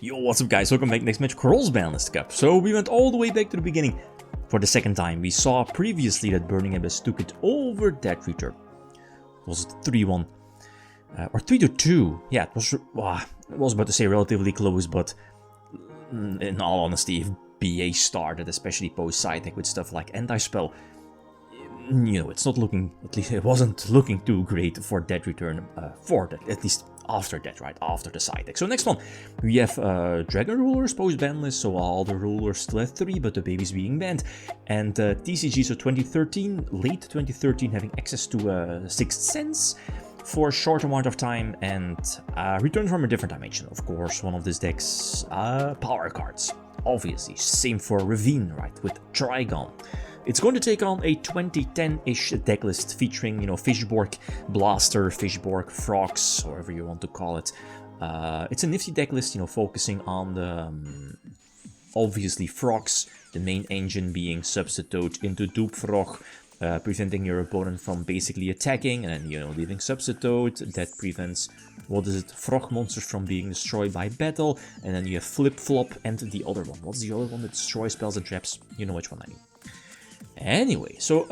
Yo, what's up guys, welcome back. Next match, Cross-Banlist Cup. So we went all the way back to the beginning for the second time. We saw previously that Burning Abyss took it over that return. Was it 3-1? Or 3-2? Yeah, it was about to say relatively close, but in all honesty, if BA started, especially post-side deck with stuff like anti-spell, you know, it's not looking, at least it wasn't looking too great for that return, for that, at least after that, right, after the side deck. So next one, we have Dragon Rulers post-ban list, so all the rulers still have 3, but the babies being banned, and TCG, so 2013, late 2013, having access to Sixth Sense for a short amount of time, and return from a different dimension. Of course, one of these decks, power cards, obviously, same for Ravine, right, with Trigon. It's going to take on a 2010-ish decklist featuring, you know, Fishborg, Blaster, Fishborg, Frogs, however you want to call it. It's a nifty decklist, you know, focusing on the, obviously, Frogs, the main engine being Substitute into Dupe Frog, preventing your opponent from basically attacking, and then, you know, leaving Substitute. That prevents, what is it, Frog monsters from being destroyed by battle, and then you have Flip Flop and the other one. What's the other one that destroys spells and traps? You know which one I mean. Anyway, so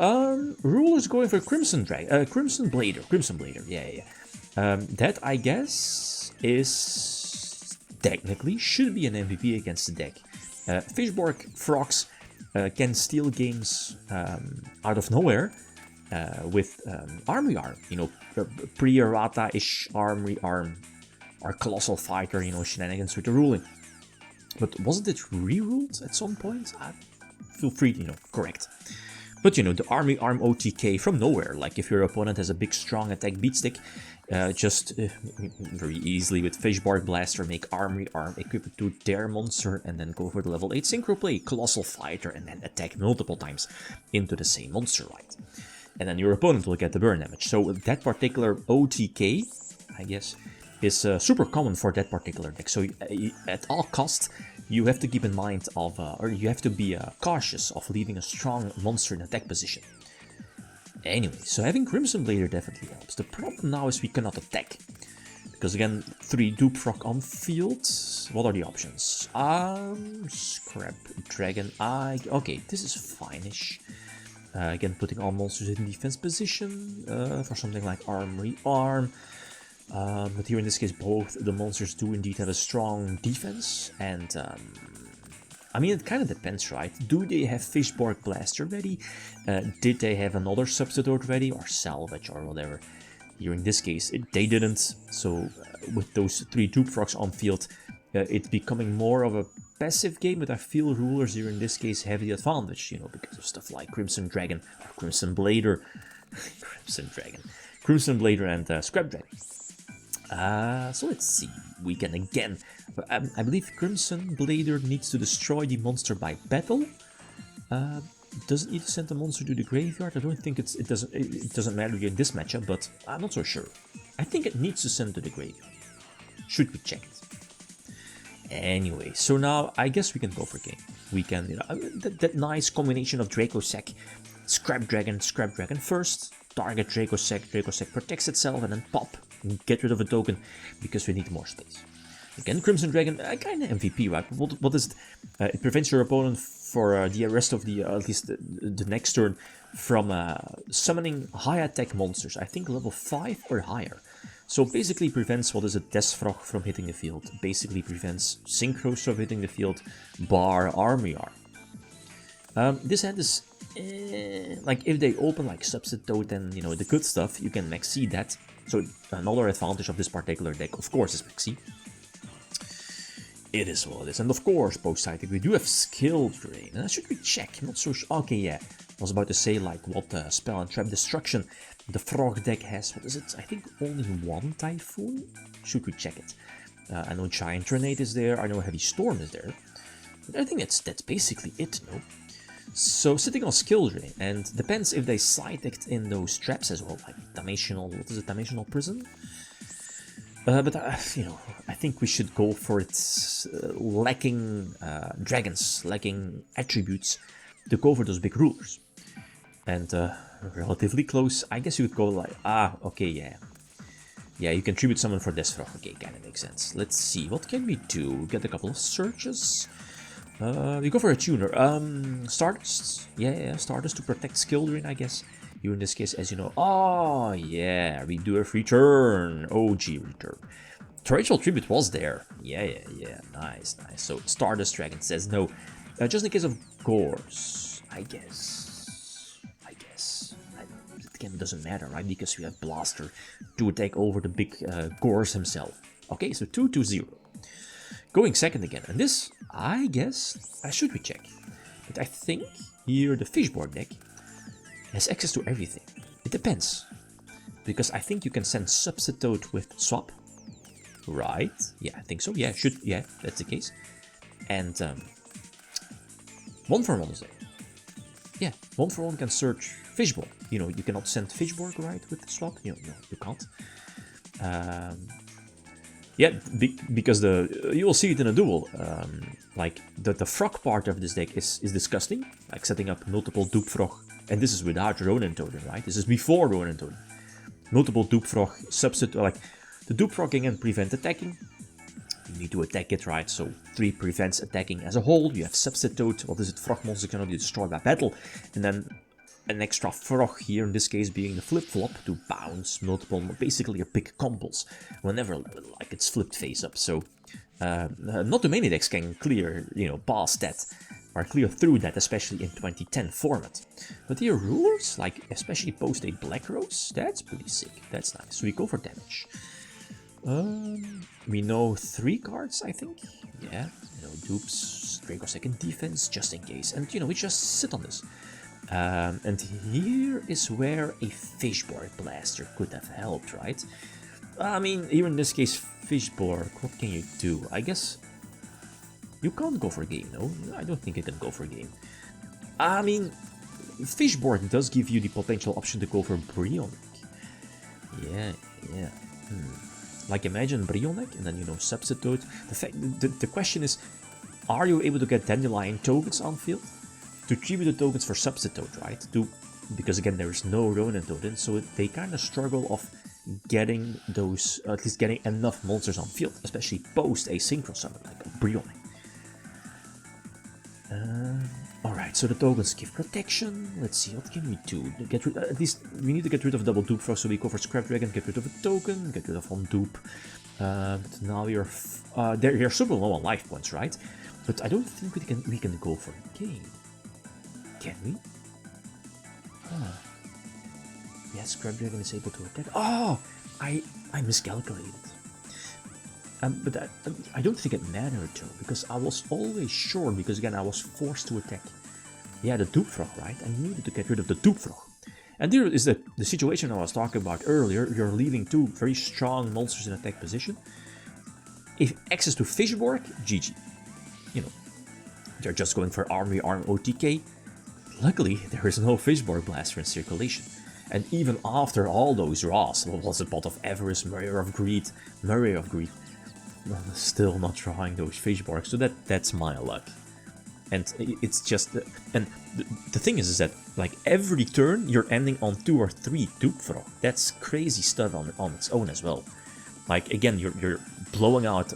rulers going for Crimson Blader, yeah. That I guess is technically should be an MVP against the deck. Fishborg Frogs can steal games out of nowhere with Armory Arm, you know, pre-errata-ish Armory Arm, or Colossal Fighter, you know, shenanigans with the ruling. But wasn't it re-ruled at some point? Feel free to, you know, correct. But, you know, the Army Arm OTK from nowhere, like if your opponent has a big strong attack beatstick, just very easily with Fishborg Blaster make Army Arm, equip it to their monster, and then go for the level 8 synchro play, Colossal Fighter, and then attack multiple times into the same monster, right? And then your opponent will get the burn damage. So that particular OTK, I guess, is super common for that particular deck. So at all costs, you have to keep in mind of, or you have to be cautious of leaving a strong monster in attack position. Anyway, so having Crimson Blader definitely helps. The problem now is we cannot attack. Because again, 3 Dupe Frog on field. What are the options? Scrap Dragon Eye. Okay, this is fine-ish. Again, putting all monsters in defense position for something like Armory Arm. But here in this case, both the monsters do indeed have a strong defense, and I mean, it kind of depends, right? Do they have Fishborg Blaster ready? Did they have another Substitute ready, or Salvage, or whatever? Here in this case, they didn't, so with those 3 Dupe Frogs on field, it's becoming more of a passive game, but I feel rulers here in this case have the advantage, you know, because of stuff like Crimson Dragon, or Crimson Blader, Crimson Blader and Scrap Dragon. So let's see, we can again, I believe Crimson Blader needs to destroy the monster by battle. Does it need to send the monster to the graveyard? I don't think it doesn't matter in this matchup, but I'm not so sure. I think it needs to send to the graveyard. Should be checked. Anyway, so now I guess we can go for game. We can, you know, that nice combination of Dracossack, Scrap Dragon first, target Dracossack protects itself, and then pop. Get rid of a token, because we need more space. Again, Crimson Dragon, kind of MVP, right? What is it? It prevents your opponent for the rest of the, at least the next turn, from summoning high attack monsters. I think level 5 or higher. So basically prevents, what is it, Desfrog from hitting the field. Basically prevents Synchros from hitting the field, bar Army Arm. This hand is, like if they open like Substitute and, you know, the good stuff, you can maxi that. So another advantage of this particular deck, of course, is maxi. It is what it is. And of course, post-side we do have Skill Drain. And should we check? I'm not so sure. Okay, yeah. I was about to say, like, what Spell and Trap Destruction the Frog deck has. What is it? I think only 1 Typhoon? Should we check it? I know Giant Tornado is there. I know Heavy Storm is there. But I think that's basically it, no? So sitting on Skill Drain, and depends if they side decked in those traps as well, like Dimensional, what is it, Dimensional Prison? But, you know, I think we should go for it lacking dragons, lacking attributes, to go for those big rulers. And relatively close, I guess you would go like, okay, yeah. Yeah, you can tribute summon for this frog. Okay, kind of makes sense. Let's see, what can we do? Get a couple of searches. We go for a tuner. Stardust. Yeah, Stardust to protect Skildrin, I guess. You in this case, as you know. Oh, yeah, Redo return. OG return. Torrential Tribute was there. Yeah. Nice. So Stardust Dragon says no. Just in case of Gores, I guess. Again, it doesn't matter, right? Because we have Blaster to attack over the big Gores himself. Okay, so 2-0. Going second again. And this, I guess, I should recheck. But I think here the Fishborg deck has access to everything. It depends. Because I think you can send Substitute with Swap. Right? Yeah, I think so. Yeah, that's the case. And 1-for-1 is there. Yeah, 1-for-1 can search Fishborg. You know, you cannot send Fishborg, right, with the swap. You can't. Yeah, because you will see it in a duel. Like the frog part of this deck is disgusting. Like setting up multiple dupe frog, and this is without Ronin Totem, right? This is before Ronin Totem. Multiple dupe frog substitute, like the dupe frog can prevent attacking. You need to attack it, right? So 3 prevents attacking as a whole. You have substitute. What is it? Frog monster cannot be destroyed by battle, and then an extra frog here, in this case being the flip-flop, to bounce multiple, basically your pick combos, whenever like it's flipped face up. So not too many decks can clear, past that, or clear through that, especially in 2010 format. But here rulers, like especially post a Black Rose, that's pretty sick, that's nice. So we go for damage. We know 3 cards, I think. Yeah, dupes, Draco second defense, just in case. And we just sit on this. And here is where a Fishborg Blaster could have helped, right? I mean, here in this case, Fishborg, what can you do? I guess you can't go for a game, no? I don't think you can go for a game. I mean, Fishborg does give you the potential option to go for Brionic. Yeah. Like imagine Brionic and then, substitute. The question is, are you able to get Dandelion tokens on field? To tribute the tokens for substitute, right? Because again, there is no Ronin token, so they kind of struggle of getting those, at least getting enough monsters on field, especially post a synchro summon like Brionic. Alright, so the tokens give protection. Let's see, what can we do? At least we need to get rid of double dupe frog, so we go for Scrap Dragon, get rid of a token, get rid of one dupe. But now we are they're super low on life points, right? But I don't think we can go for a game. Can we? Yes, Scrap Dragon is able to attack. Oh, I miscalculated. But I don't think it mattered though, because I was always sure, because again I was forced to attack. Yeah, the dupe frog, right? I needed to get rid of the dupe frog. And there is the situation I was talking about earlier. You're leaving 2 very strong monsters in attack position. If access to Fishborg, GG. They're just going for Arm OTK. Luckily, there is no Fishborg Blaster in circulation. And even after all those draws, what was it, Pot of Avarice, Moreira of Greed, still not drawing those Fishborgs, so that's my luck. And it's just, and the thing is that, like, every turn you're ending on 2 or 3 dupe frog. That's crazy stuff on its own as well. Like, again, you're blowing out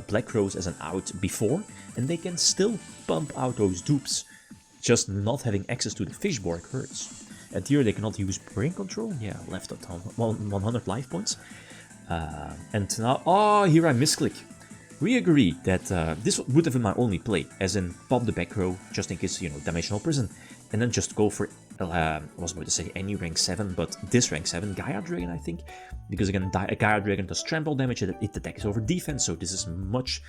Black Rose as an out before, and they can still pump out those dupes. Just not having access to the Fishborg hurts. And here they cannot use brain control. Yeah, left at 100 life points. And now, here I misclick. We agree that this would have been my only play, as in pop the back row, just in case, Dimensional Prison, and then just go for, I was about to say any rank 7, but this rank 7, Gaia Dragon, I think, because again, Gaia Dragon does trample damage, it attacks over defense, so this is much,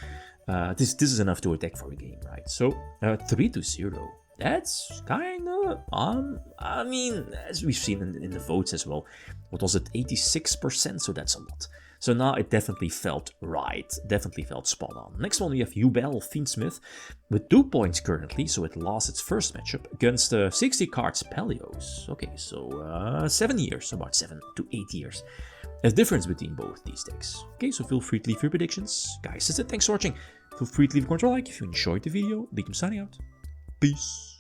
this is enough to attack for a game, right? So, 3-0. That's kind of, I mean, as we've seen in the votes as well, what was it, 86%, so that's a lot. So now it definitely felt right, definitely felt spot on. Next one we have Yugioh Fiendsmith with 2 points currently, so it lost its first matchup against 60 cards Pelios. Okay, so 7 years, about 7 to 8 years. There's a difference between both these decks. Okay, so feel free to leave your predictions. Guys, that's it, thanks for watching. Feel free to leave a comment or like if you enjoyed the video. Riddim signing out. Peace.